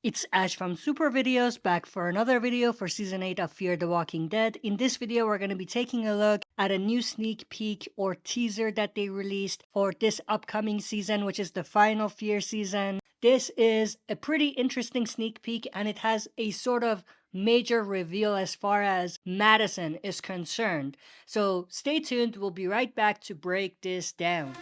It's Ash from SuperVideos back for another video for Season 8 of Fear the Walking Dead. In this video, we're going to be taking a look at a new sneak peek or teaser that they released for this upcoming season, which is the final Fear season. This is a pretty interesting sneak peek and it has a sort of major reveal as far as Madison is concerned. So stay tuned, we'll be right back to break this down.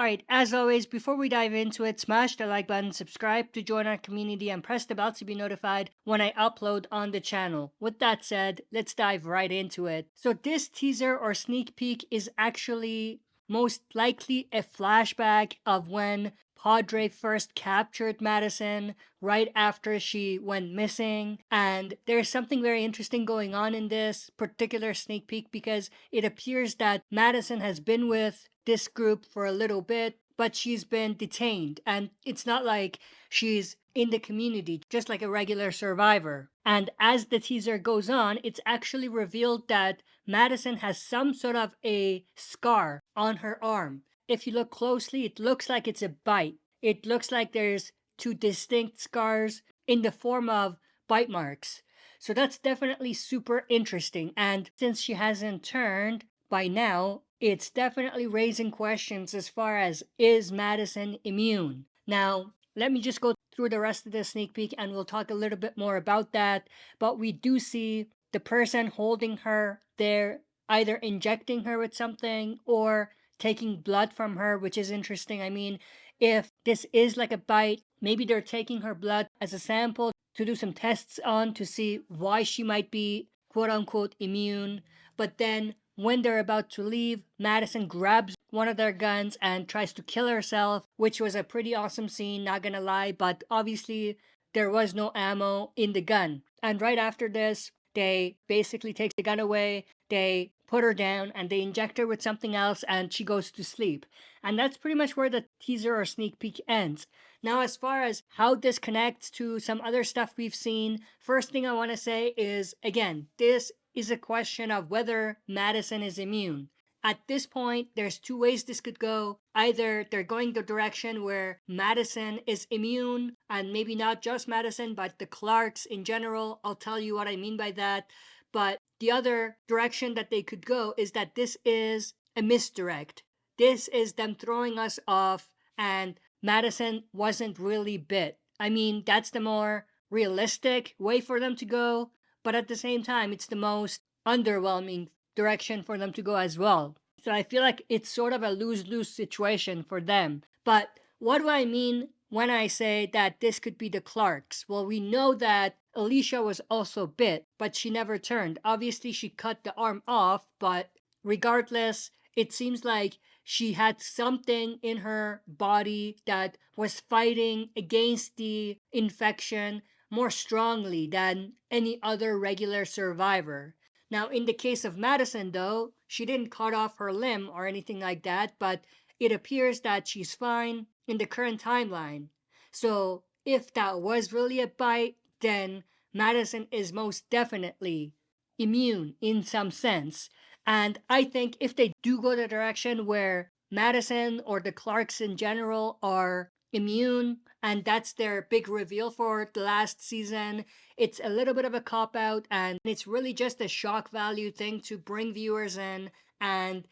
Alright, as always, before we dive into it, smash the like button, subscribe to join our community, and press the bell to be notified when I upload on the channel. With that said, let's dive right into it. So this teaser or sneak peek is actually most likely a flashback of when PADRE first captured Madison right after she went missing. And there's something very interesting going on in this particular sneak peek because it appears that Madison has been with this group for a little bit, but she's been detained. And it's not like she's in the community, just like a regular survivor. And as the teaser goes on, it's actually revealed that Madison has some sort of a scar on her arm. If you look closely, it looks like it's a bite. It looks like there's two distinct scars in the form of bite marks. So that's definitely super interesting. And since she hasn't turned by now, it's definitely raising questions as far as, is Madison immune? Now, let me just go through the rest of the sneak peek and we'll talk a little bit more about that. But we do see the person holding her there either injecting her with something or taking blood from her, which is interesting. I mean, if this is like a bite, maybe they're taking her blood as a sample to do some tests on to see why she might be quote unquote immune. But then when they're about to leave, Madison grabs one of their guns and tries to kill herself, which was a pretty awesome scene, not gonna lie, but obviously there was no ammo in the gun. And right after this, they basically take the gun away, they put her down, and they inject her with something else, and she goes to sleep. And that's pretty much where the teaser or sneak peek ends. Now, as far as how this connects to some other stuff we've seen, first thing I want to say is, again, this is a question of whether Madison is immune. At this point, there's two ways this could go. Either they're going the direction where Madison is immune, and maybe not just Madison, but the Clarks in general. I'll tell you what I mean by that. But the other direction that they could go is that this is a misdirect. This is them throwing us off, and Madison wasn't really bit. I mean, that's the more realistic way for them to go, but at the same time, it's the most underwhelming direction for them to go as well. So I feel like it's sort of a lose-lose situation for them. But what do I mean when I say that this could be the Clarks? Well, we know that Alicia was also bit, but she never turned. Obviously, she cut the arm off, but regardless, it seems like she had something in her body that was fighting against the infection more strongly than any other regular survivor. Now, in the case of Madison, though, she didn't cut off her limb or anything like that, but it appears that she's fine in the current timeline. So, if that was really a bite, then Madison is most definitely immune in some sense. And I think if they do go the direction where Madison or the Clarks in general are immune, and that's their big reveal for the last season, it's a little bit of a cop out, and it's really just a shock value thing to bring viewers in and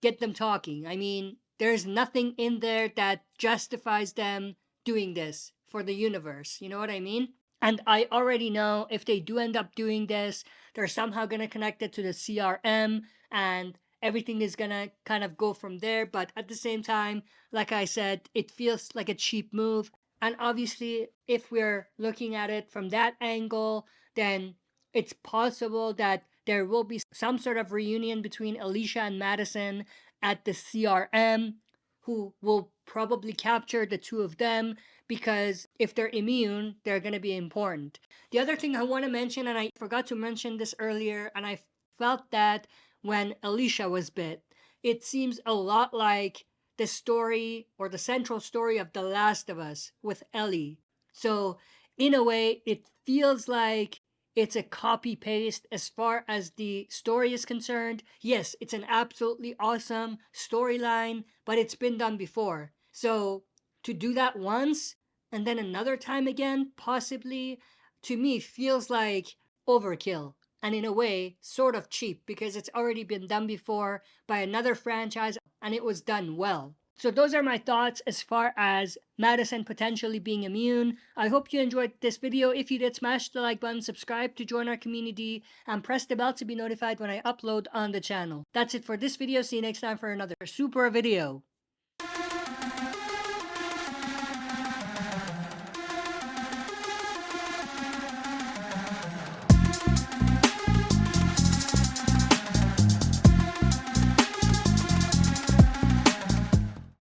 get them talking. I mean, there's nothing in there that justifies them doing this for the universe. You know what I mean? And I already know if they do end up doing this, they're somehow going to connect it to the CRM and everything is going to kind of go from there. But at the same time, like I said, it feels like a cheap move. And obviously, if we're looking at it from that angle, then it's possible that there will be some sort of reunion between Alicia and Madison at the CRM, who will probably capture the two of them because if they're immune, they're going to be important. The other thing I want to mention, and I forgot to mention this earlier, and I felt that when Alicia was bit, it seems a lot like the story or the central story of The Last of Us with Ellie. So, in a way, it feels like It's a copy paste as far as the story is concerned. Yes, it's an absolutely awesome storyline, but it's been done before. So to do that once and then another time again, possibly, to me feels like overkill. And in a way, sort of cheap because it's already been done before by another franchise and it was done well. So those are my thoughts as far as Madison potentially being immune. I hope you enjoyed this video. If you did, smash the like button, subscribe to join our community, and press the bell to be notified when I upload on the channel. That's it for this video. See you next time for another super video.